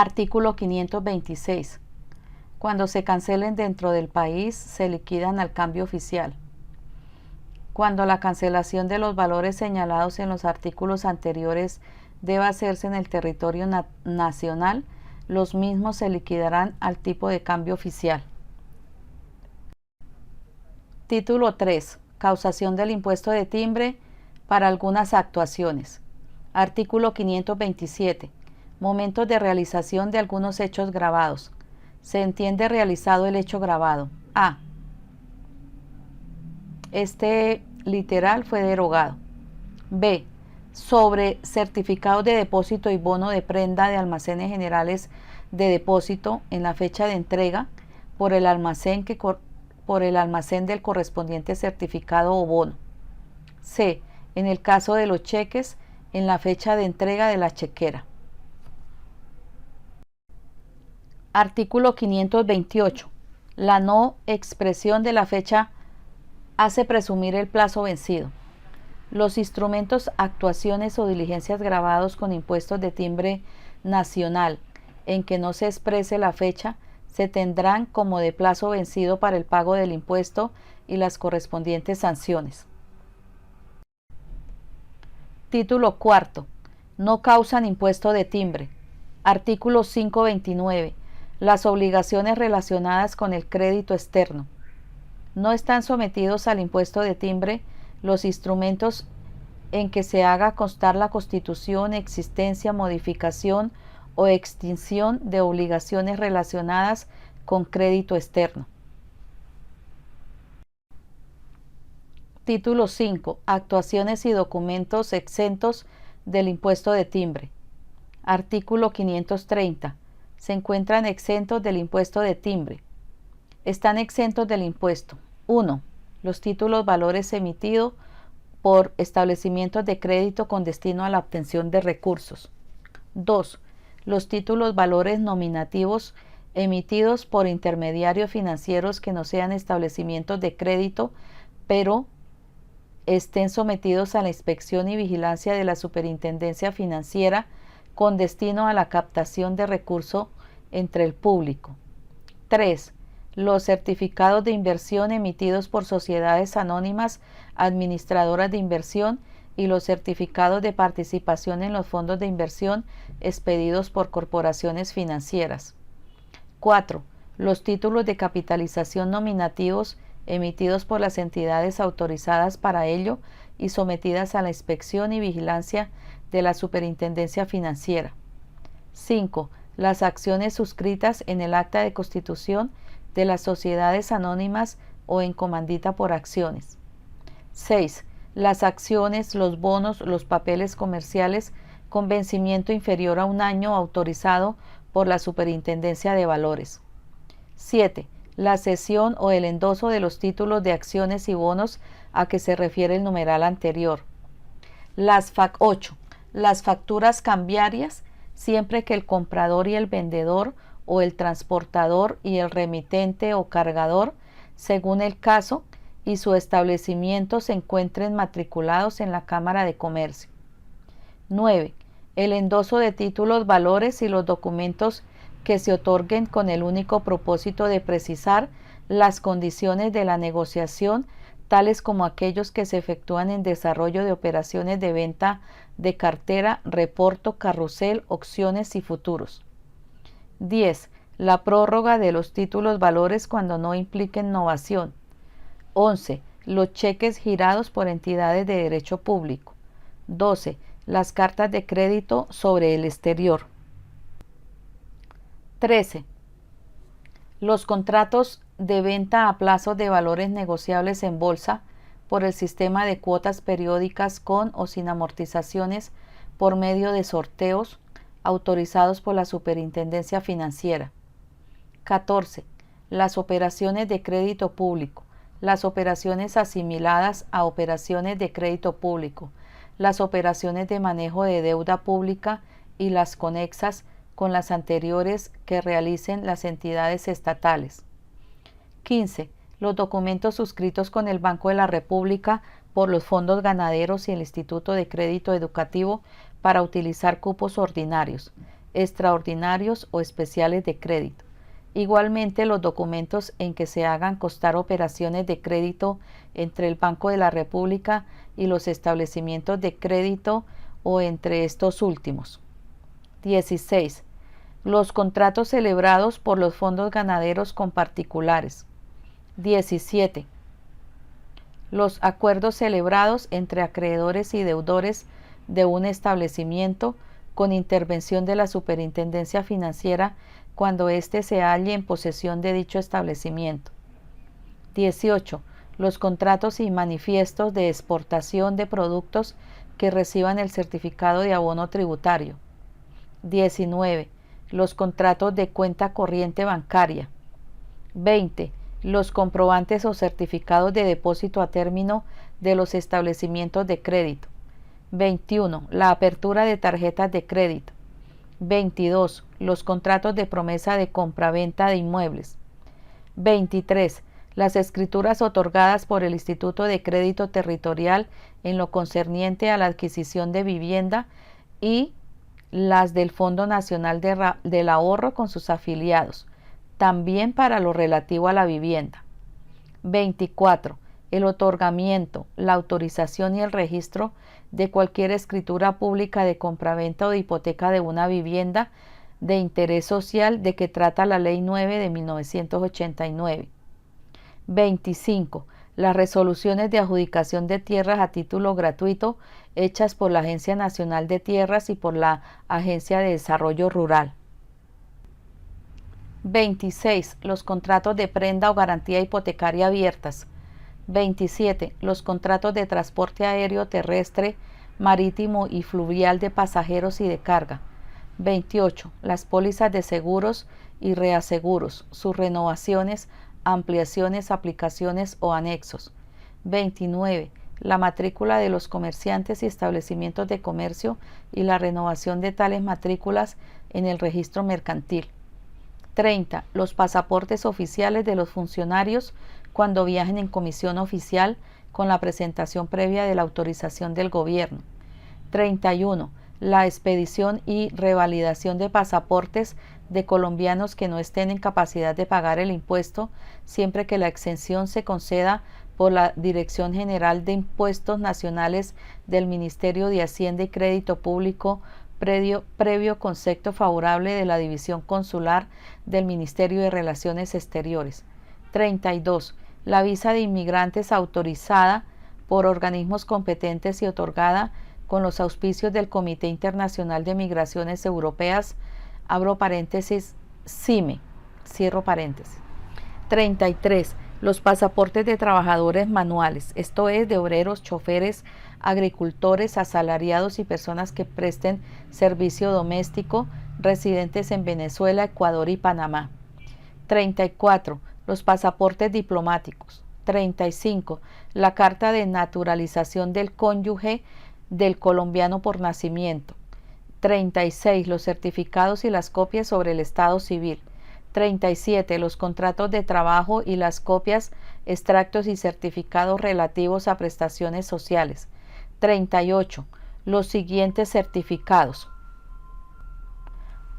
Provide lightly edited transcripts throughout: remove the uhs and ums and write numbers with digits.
Artículo 526. Cuando se cancelen dentro del país, se liquidan al cambio oficial. Cuando la cancelación de los valores señalados en los artículos anteriores deba hacerse en el territorio nacional, los mismos se liquidarán al tipo de cambio oficial. Título 3. Causación del impuesto de timbre para algunas actuaciones. Artículo 527. Momentos de realización de algunos hechos grabados. Se entiende realizado el hecho grabado. A. Este literal fue derogado. B. Sobre certificados de depósito y bono de prenda de almacenes generales de depósito en la fecha de entrega por el almacén del correspondiente certificado o bono. C. En el caso de los cheques, en la fecha de entrega de la chequera. Artículo 528. La no expresión de la fecha hace presumir el plazo vencido. Los instrumentos, actuaciones o diligencias grabados con impuestos de timbre nacional en que no se exprese la fecha se tendrán como de plazo vencido para el pago del impuesto y las correspondientes sanciones. Título cuarto. No causan impuesto de timbre. Artículo 529. Las obligaciones relacionadas con el crédito externo. No están sometidos al impuesto de timbre los instrumentos en que se haga constar la constitución, existencia, modificación o extinción de obligaciones relacionadas con crédito externo. Título 5. Actuaciones y documentos exentos del impuesto de timbre. Artículo 530. Se encuentran exentos del impuesto de timbre. Están exentos del impuesto: 1. Los títulos valores emitidos por establecimientos de crédito con destino a la obtención de recursos. 2. Los títulos valores nominativos emitidos por intermediarios financieros que no sean establecimientos de crédito, pero estén sometidos a la inspección y vigilancia de la Superintendencia Financiera con destino a la captación de recursos entre el público. 3. Los certificados de inversión emitidos por sociedades anónimas administradoras de inversión y los certificados de participación en los fondos de inversión expedidos por corporaciones financieras. 4. Los títulos de capitalización nominativos emitidos por las entidades autorizadas para ello y sometidas a la inspección y vigilancia de la Superintendencia Financiera. 5. Las acciones suscritas en el acta de constitución de las sociedades anónimas o en comandita por acciones. 6. Las acciones, los bonos, los papeles comerciales con vencimiento inferior a un año autorizado por la Superintendencia de Valores. 7. La cesión o el endoso de los títulos de acciones y bonos a que se refiere el numeral anterior. 8. Las facturas cambiarias, siempre que el comprador y el vendedor o el transportador y el remitente o cargador, según el caso, y su establecimiento se encuentren matriculados en la Cámara de Comercio. 9. El endoso de títulos valores y los documentos que se otorguen con el único propósito de precisar las condiciones de la negociación, tales como aquellos que se efectúan en desarrollo de operaciones de venta de cartera, reporto, carrusel, opciones y futuros. 10. La prórroga de los títulos valores cuando no impliquen novación. 11. Los cheques girados por entidades de derecho público. 12. Las cartas de crédito sobre el exterior. 13. Los contratos de venta a plazos de valores negociables en bolsa por el sistema de cuotas periódicas con o sin amortizaciones por medio de sorteos autorizados por la Superintendencia Financiera. 14. Las operaciones de crédito público, las operaciones asimiladas a operaciones de crédito público, las operaciones de manejo de deuda pública y las conexas con las anteriores que realicen las entidades estatales. 15. Los documentos suscritos con el Banco de la República por los fondos ganaderos y el Instituto de Crédito Educativo para utilizar cupos ordinarios. extraordinarios o especiales de crédito. Igualmente, los documentos en que se hagan constar operaciones de crédito entre el Banco de la República y los establecimientos de crédito o entre estos últimos. 16. Los contratos celebrados por los fondos ganaderos con particulares. 17. Los acuerdos celebrados entre acreedores y deudores de un establecimiento con intervención de la Superintendencia Financiera cuando éste se halle en posesión de dicho establecimiento. 18. Los contratos y manifiestos de exportación de productos que reciban el certificado de abono tributario. 19. Los contratos de cuenta corriente bancaria. 20. Los comprobantes o certificados de depósito a término de los establecimientos de crédito. 21. La apertura de tarjetas de crédito. 22. Los contratos de promesa de compraventa de inmuebles. 23. Las escrituras otorgadas por el Instituto de Crédito Territorial en lo concerniente a la adquisición de vivienda y las del Fondo Nacional del Ahorro con sus afiliados, también para lo relativo a la vivienda. 24. El otorgamiento, la autorización y el registro de cualquier escritura pública de compraventa o de hipoteca de una vivienda de interés social de que trata la Ley 9 de 1989. 25. Las resoluciones de adjudicación de tierras a título gratuito hechas por la Agencia Nacional de Tierras y por la Agencia de Desarrollo Rural. 26. Los contratos de prenda o garantía hipotecaria abiertas. 27. Los contratos de transporte aéreo, terrestre, marítimo y fluvial de pasajeros y de carga. 28. Las pólizas de seguros y reaseguros, sus renovaciones, ampliaciones, aplicaciones o anexos. 29. La matrícula de los comerciantes y establecimientos de comercio y la renovación de tales matrículas en el registro mercantil. 30. Los pasaportes oficiales de los funcionarios cuando viajen en comisión oficial con la presentación previa de la autorización del gobierno. 31. La expedición y revalidación de pasaportes de colombianos que no estén en capacidad de pagar el impuesto, siempre que la exención se conceda por la Dirección General de Impuestos Nacionales del Ministerio de Hacienda y Crédito Público, previo concepto favorable de la División Consular del Ministerio de Relaciones Exteriores. 32. La visa de inmigrantes autorizada por organismos competentes y otorgada con los auspicios del Comité Internacional de Migraciones Europeas, abro paréntesis, CIME, cierro paréntesis. 33. Los pasaportes de trabajadores manuales, esto es, de obreros, choferes, agricultores, asalariados y personas que presten servicio doméstico, residentes en Venezuela, Ecuador y Panamá. 34. Los pasaportes diplomáticos. 35. La carta de naturalización del cónyuge del colombiano por nacimiento. 36. Los certificados y las copias sobre el estado civil. 37. Los contratos de trabajo y las copias, extractos y certificados relativos a prestaciones sociales. 38. Los siguientes certificados.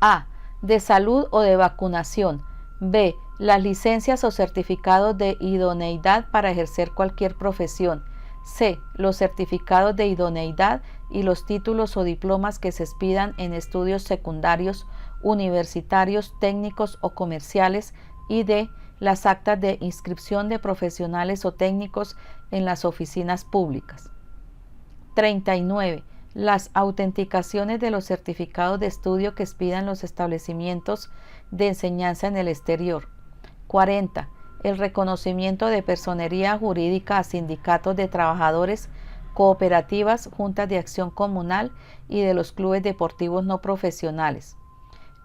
A. De salud o de vacunación. B. Las licencias o certificados de idoneidad para ejercer cualquier profesión. C. Los certificados de idoneidad y los títulos o diplomas que se expidan en estudios secundarios, universitarios, técnicos o comerciales. Y D. Las actas de inscripción de profesionales o técnicos en las oficinas públicas. 39. Las autenticaciones de los certificados de estudio que expidan los establecimientos de enseñanza en el exterior. 40. El reconocimiento de personería jurídica a sindicatos de trabajadores, cooperativas, juntas de acción comunal y de los clubes deportivos no profesionales.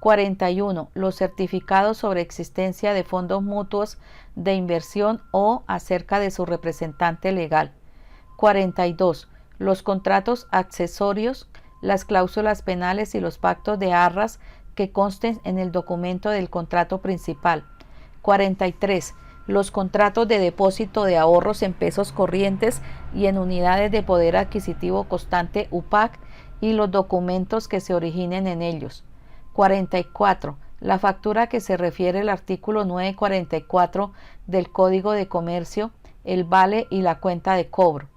41. Los certificados sobre existencia de fondos mutuos de inversión o acerca de su representante legal. 42. Los contratos accesorios, las cláusulas penales y los pactos de arras que consten en el documento del contrato principal. 43. Los contratos de depósito de ahorros en pesos corrientes y en unidades de poder adquisitivo constante UPAC y los documentos que se originen en ellos. 44. La factura a que se refiere el artículo 944 del Código de Comercio, el vale y la cuenta de cobro.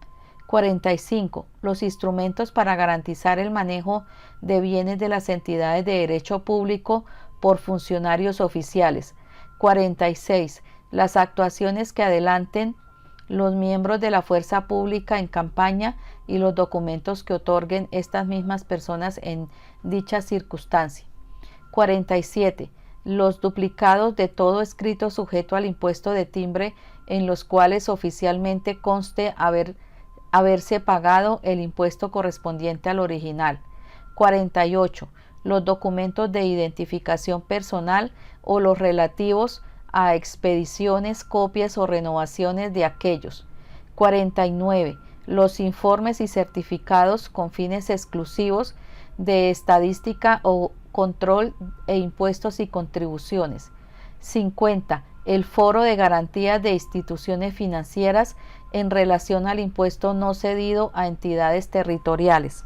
45. Los instrumentos para garantizar el manejo de bienes de las entidades de derecho público por funcionarios oficiales. 46. Las actuaciones que adelanten los miembros de la fuerza pública en campaña y los documentos que otorguen estas mismas personas en dicha circunstancia. 47. Los duplicados de todo escrito sujeto al impuesto de timbre en los cuales oficialmente conste haberse pagado el impuesto correspondiente al original. 48. Los documentos de identificación personal o los relativos a expediciones, copias o renovaciones de aquellos. 49. Los informes y certificados con fines exclusivos de estadística o control e impuestos y contribuciones. 50. El foro de garantías de instituciones financieras en relación al impuesto no cedido a entidades territoriales.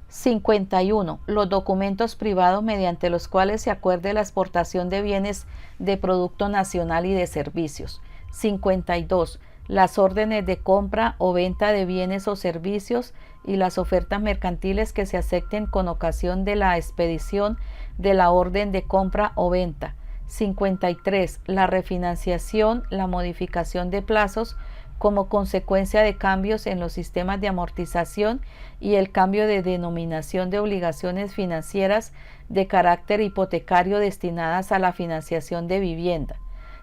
51. Los documentos privados mediante los cuales se acuerde la exportación de bienes de producto nacional y de servicios. 52. Las órdenes de compra o venta de bienes o servicios y las ofertas mercantiles que se acepten con ocasión de la expedición de la orden de compra o venta. 53. La refinanciación, la modificación de plazos como consecuencia de cambios en los sistemas de amortización y el cambio de denominación de obligaciones financieras de carácter hipotecario destinadas a la financiación de vivienda.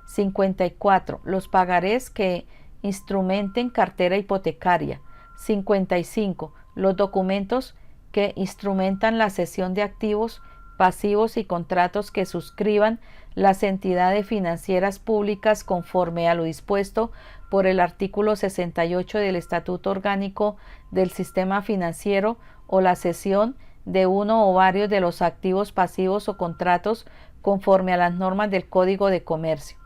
54. Los pagarés que instrumenten cartera hipotecaria. 55. Los documentos que instrumentan la cesión de activos, pasivos y contratos que suscriban las entidades financieras públicas conforme a lo dispuesto por el artículo 68 del Estatuto Orgánico del Sistema Financiero o la cesión de uno o varios de los activos pasivos o contratos conforme a las normas del Código de Comercio.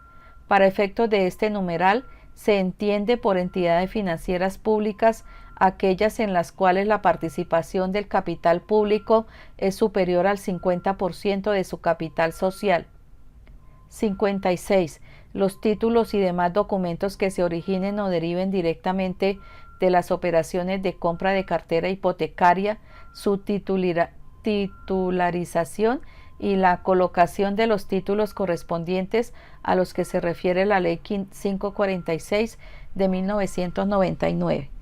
Para efectos de este numeral, se entiende por entidades financieras públicas aquellas en las cuales la participación del capital público es superior al 50% de su capital social. 56. Los títulos y demás documentos que se originen o deriven directamente de las operaciones de compra de cartera hipotecaria, su titularización y la colocación de los títulos correspondientes a los que se refiere la Ley 546 de 1999.